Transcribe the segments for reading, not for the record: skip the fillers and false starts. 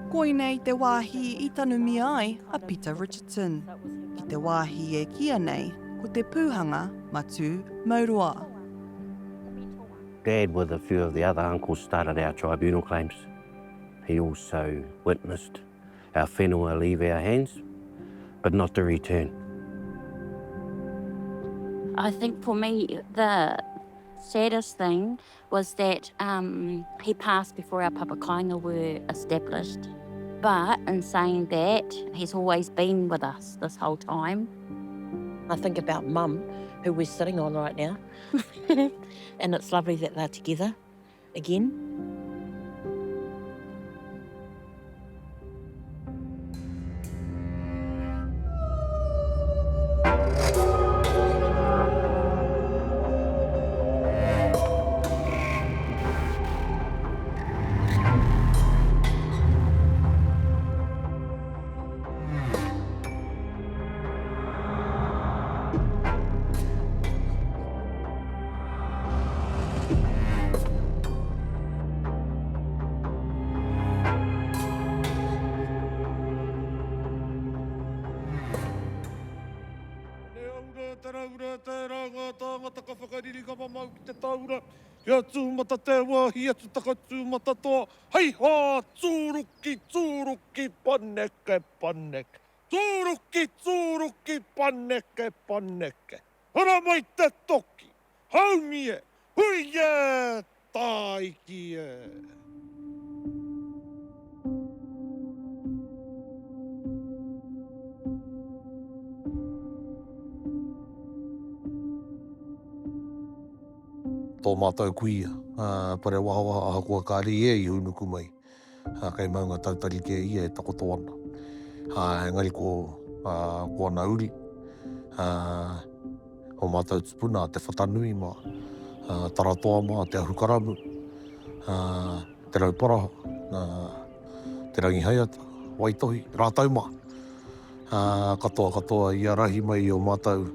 Koinei te wāhi I tanumia ai a Peter Richardson. Ki te wāhi e kia nei, ko te pūhanga matu maurua. Dad, with a few of the other uncles, started our tribunal claims. He also witnessed our whenua leave our hands, but not to return. I think for me, the saddest thing was that he passed before our papakainga were established. But in saying that, he's always been with us this whole time. I think about Mum, who we're sitting on right now, and it's lovely that they're together again. Ia tūmata te wāhi atu taka tūmata toa. Hei hā, tūruki, tūruki, paneke, paneke. Tūruki, tūruki, paneke, paneke. Hara mai te toki, haumie, huia, tāikie. Tō mātou kuia, Parewahawaha Ōhākea kāri I hunuku mai. Kei maunga tautari ke ia e takoto ana. Engari ko ana uri. O mātou tupuna te whatanui mā, taratoa mā, te ahukaramu, te rauparaha, te rangihaiata, waitohi, rātau mā. Katoa ia rahi mai o mātou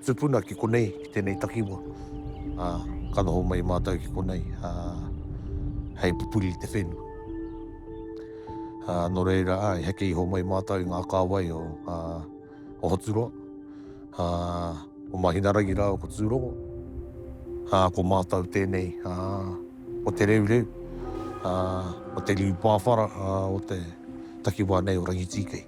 tupuna ki konei, ki tēnei takiwa. Kanoho mai mātou ki konei, hei pupuri te whenua. Nō reira ai, heke iho mai mātou ngā kāwai o Hoturoa, o Mahinarangi rā o ko Tūrongo, ko mātou tēnei, o te reureu, o te liu pāwhara, o te takiwa nei o Rangitikei.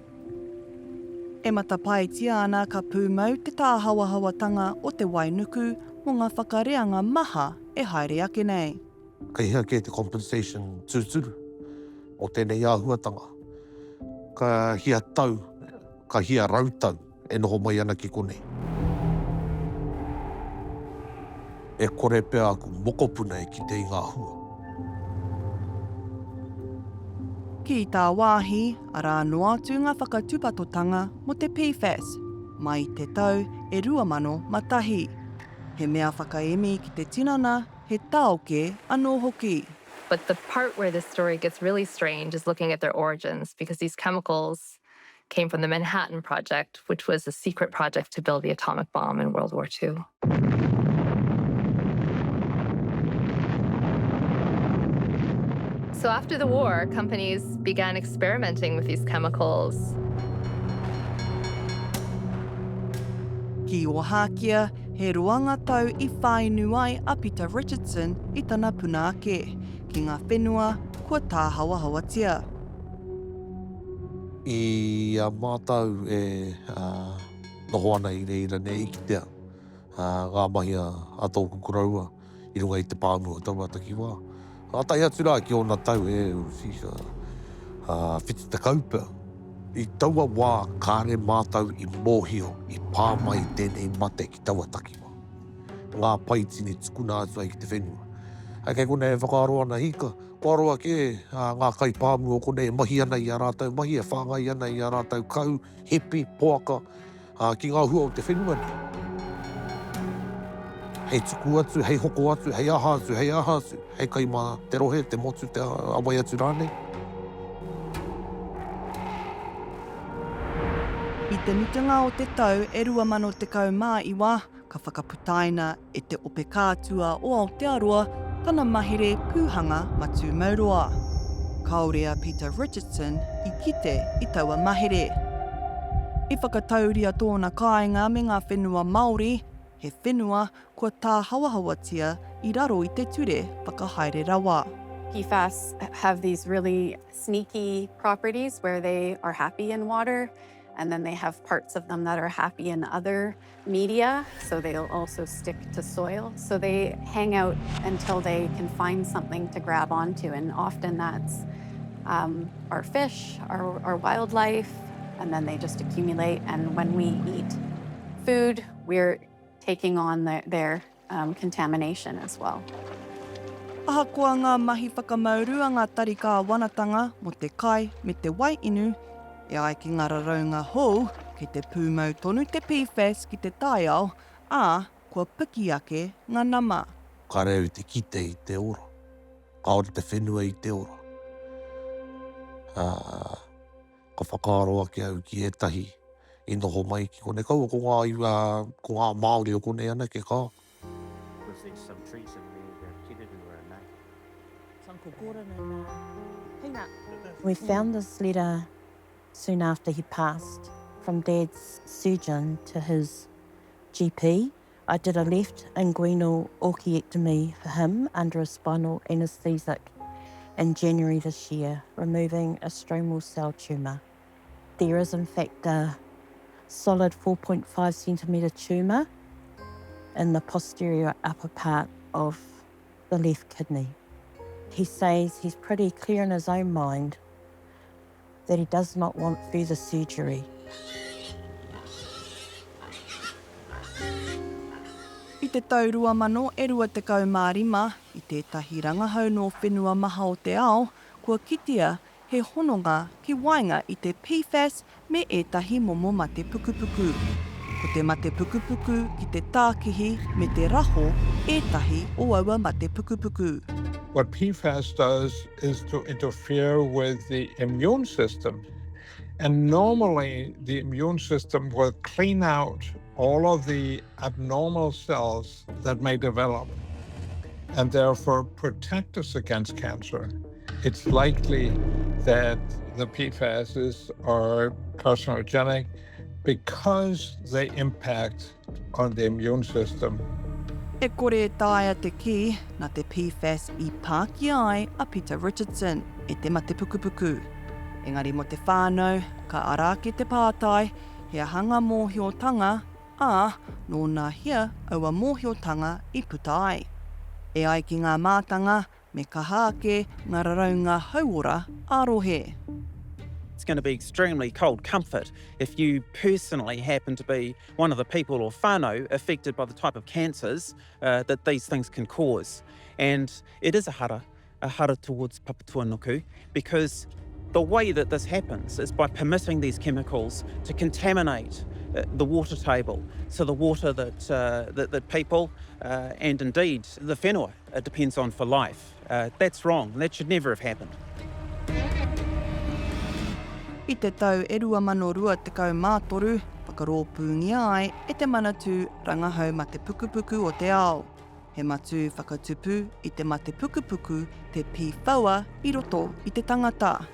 E matapaetia ana ka pūmau te tāhawahawatanga o te wainuku mo ngā whakareanga maha e haere ake nei. Kei hea ke te compensation tūturu o tēnei āhuatanga. Ka hia tau, ka hia rautau e noho mai ana ki konei. E kore pēr aku mokopuna e ki te inga hua. Ki tā wāhi, ara anō atu ngā whakatupatotanga mo te PFAS, mai te tau e 2001. He mea whakaemi ki te tinana, he taoke anō hoki. But the part where this story gets really strange is looking at their origins, because these chemicals came from the Manhattan Project, which was a secret project to build the atomic bomb in World War II. So after the war, companies began experimenting with these chemicals. Ki Ōhākea, he ruanga tau I whainu ai a Peter Richardson I tana puna ake, ki ngā whenua kua tāhawahawatia. I a mātou e noho ana I reira nei ikitea. Ngā mahi a tōku kuraua I runga I te pāmua taua takiwā. Atai atu rā ki ona tau e whiti te kaupea. I taua wā kāre mātou I mōhio I pāmai tēnei mate ki taua takiwā. Ngā paitini tukuna atu ai ki te whenua. Ai kei konei e whakaaro ana hika, kōroa ke ngā kai pāmu o konei mahi ana I a rātou, mahi e whāngai ana I a rātou kau, hepi, poaka, ki ngā hua o te whenua ni. Hei tuku atu, hei hoko atu, hei aha atu, hei kai mā te rohe, te motu, te awai atu rānei. I te mutunga o te tau e 2011, ka whakaputaina e te ope kātua o Aotearoa tana mahere pūhanga matu maurua. Kaurea Peter Richardson I kite I taua mahere. I whakatauria tōna kāinga me ngā whenua Māori, he whenua kua tā hawahawatia I raro I te ture whakahaere rawa. PFAS have these really sneaky properties where they are happy in water, and then they have parts of them that are happy in other media, so they'll also stick to soil. So they hang out until they can find something to grab onto, and often that's our fish, our wildlife, and then they just accumulate. And when we eat food, we're taking on their contamination as well. Ōhākea ngā mahi whakamauru a ngā tarika wanatanga mo te kai me te wai inu, e ai ki ngā raraunga hou ki te pūmau tonu te PFAS ki te taiao, ā kua piki ake ngā nama. Ka reo te kite I te oro. Ka ore te whenua I te oro. Ka whakaaro ake au ki etahi I noho mai ki kone kaua ko ngā Māori o kone ana ke kā. There's some trees in there, kite We found this letter soon after he passed from Dad's surgeon to his GP. I did a left inguinal orchiectomy for him under a spinal anaesthetic in January this year, removing a stromal cell tumour. There is in fact a solid 4.5 centimetre tumour in the posterior upper part of the left kidney. He says he's pretty clear in his own mind that he does not want further surgery. I te tau 2025, I tētahi rangahau no whenua maha o te ao, kua kitea he hononga ki wainga I te PFAS me ētahi momo mate pukupuku. Ko te mate pukupuku ki te tākihi me te raho ētahi o aua mate pukupuku. What PFAS does is to interfere with the immune system. And normally the immune system will clean out all of the abnormal cells that may develop and therefore protect us against cancer. It's likely that the PFASs are carcinogenic because they impact on the immune system. E kore tāia te ki na te PFAS I pāki ai a Peter Richardson e te mate pukupuku. Engari mo te whānau, ka ara ki te pātai, hea hanga mōhiotanga, ā, nō nā hea aua mōhiotanga I puta ai. E ai ki ngā mātanga me ka hāke ngā raraunga hauora ārohe. It's going to be extremely cold comfort if you personally happen to be one of the people or whānau affected by the type of cancers that these things can cause. And it is a hara towards Papatuanuku, because the way that this happens is by permitting these chemicals to contaminate the water table, so the water that people and indeed the whenua depends on for life. That's wrong. That should never have happened. I te tau 2023, whakarōpūngia ai e te manatū rangahau mate pukupuku o te ao. He matu whakatupu I te mate pukupuku te pīwhaua I roto I te tangata.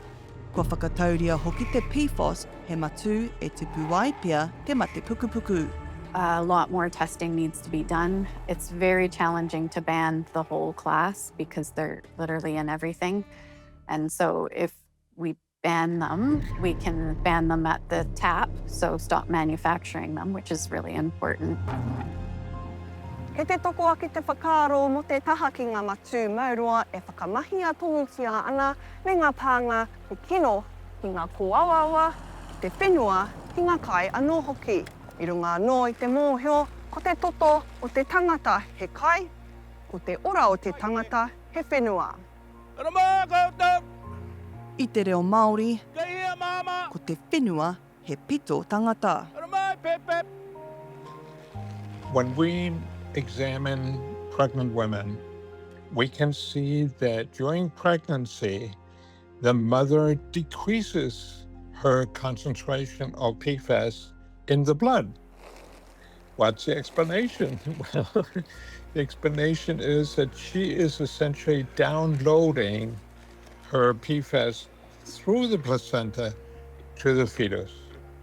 Kua whakatauria hoki te PFAS he matu e tupu ai pia te mate pukupuku. A lot more testing needs to be done. It's very challenging to ban the whole class because they're literally in everything. And so if we ban them, we can ban them at the tap, so stop manufacturing them, which is really important. He te toko aki te whakaaro mo te taha ki ngā matu maurua e whakamahia tongia ana me ngā pānga ki kino ki ngā kōawawa, ki te whenua, ki ngā kai anō hoki. I runga anō I te mōhio, ko te toto o te tangata he kai, ko te ora o te tangata he whenua. I te reo Māori, ko te whenua he pito tangata. When we examine pregnant women, we can see that during pregnancy, the mother decreases her concentration of PFAS in the blood. What's the explanation? Well, the explanation is that she is essentially downloading transfer PFAS through the placenta to the fetus.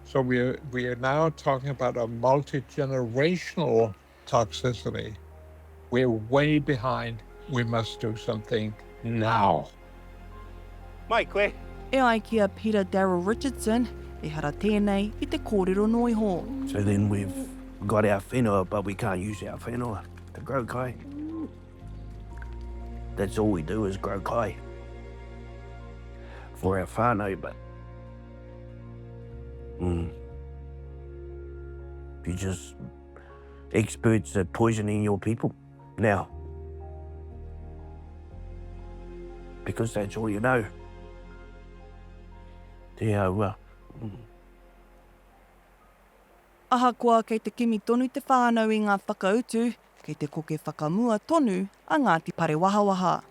So we are now talking about a multi-generational toxicity. We're way behind. We must do something now. Mai koe. E ai kia Peter Darrell Richardson, e hara tēnei I te kōrero noiho. So then we've got our whenua, but we can't use our whenua to grow kai. That's all we do is grow kai for our whānau, but you're just experts at poisoning your people now. Because that's all you know. Te aua. Ōhākea kei te kimi tonu te whānau I ngā whakautu, kei te koke whakamua tonu a Ngāti Parewahawaha.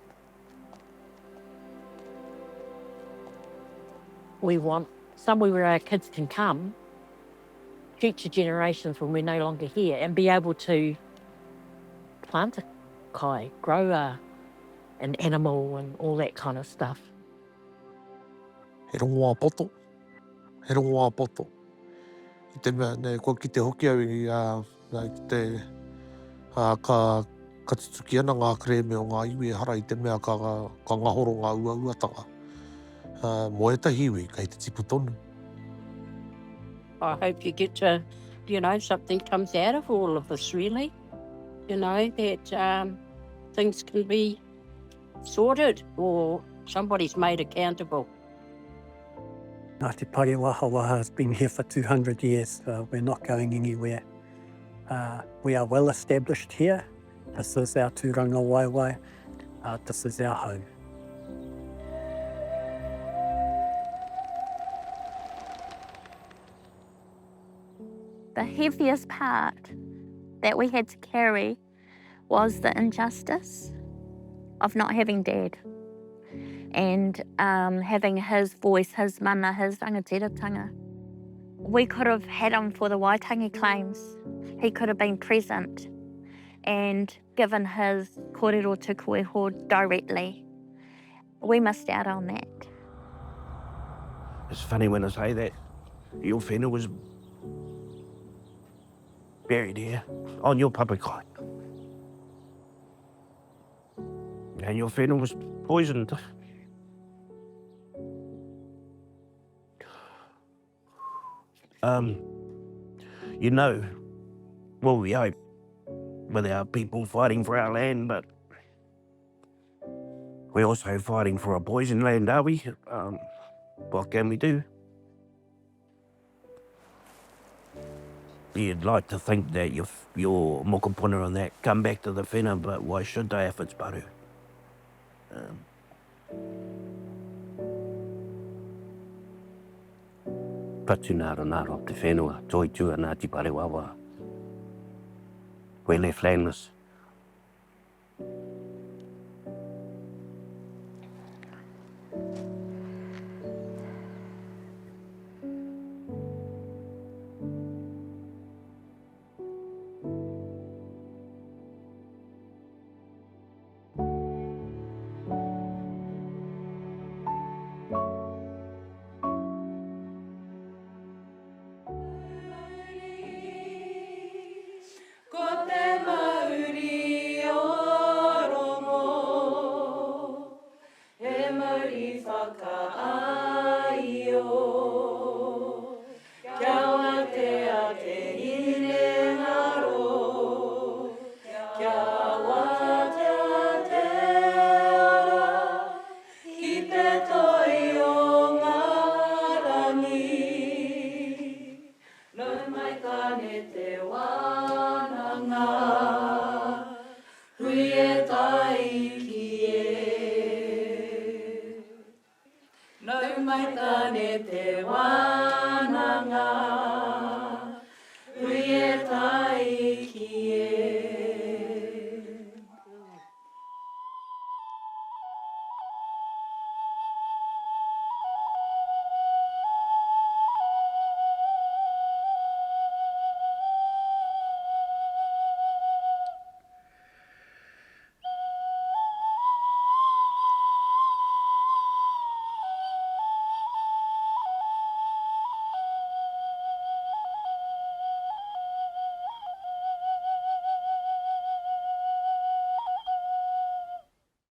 We want somewhere where our kids can come, future generations when we're no longer here, and be able to plant a kai, grow an animal and all that kind of stuff. He rongoā poto. He rongoā poto. I te mea, kua ki te hoki au ki te ka tutuki ana ngā kreme o ngā iwi e hara I te mea ka ngahoro ngā uatanga. Mo etahi iwi, kei te tipu tonu. I hope you get to, something comes out of all of this really. That things can be sorted or somebody's made accountable. Ngāti Parewahawaha has been here for 200 years. We're not going anywhere. We are well established here. This is our tūranga waiwai. This is our home. The heaviest part that we had to carry was the injustice of not having Dad and having his voice, his mana, his rangatiratanga. We could have had him for the Waitangi claims. He could have been present and given his kōrero tuku iho directly. We missed out on that. It's funny when I say that. Your whenua was buried here on your papakai. And your whenua was poisoned. Well, we hope with our people fighting for our land, but we're also fighting for a poison land, are we? What can we do? You'd like to think that your mokopuna and that come back to the whenua, but why should they if it's paru? Patunara nara te whenua, toi tua Ngāti Parewahawaha. We're left landless. Te wānanga, hui e tai